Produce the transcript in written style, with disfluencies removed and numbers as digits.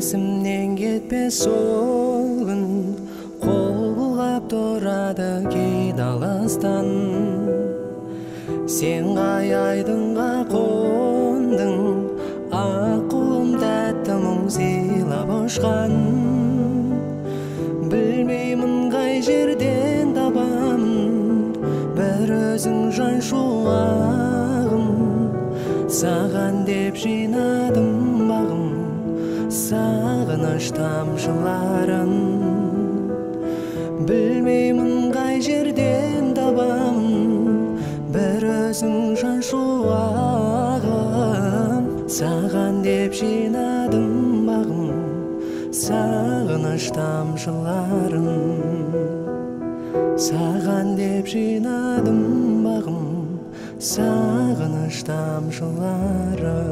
Есімнен кетпес сол күн, қол бұлғап тұрады кейде алыстан. Сен қай айдынға қондың, ақ құлым тәтті мұң сыйлап ұшқан. Білмеймін қай жерден табамын бір өзің жан шуағым. Саған деп жинадым бағым сағыныш тамшыларын. Білмеймін қай жерден табамын бір өзің жан шуағым. Саған деп жинадым бағым сағыныш тамшыларын. Саған деп жинадым бағым сағыныш тамшыларын.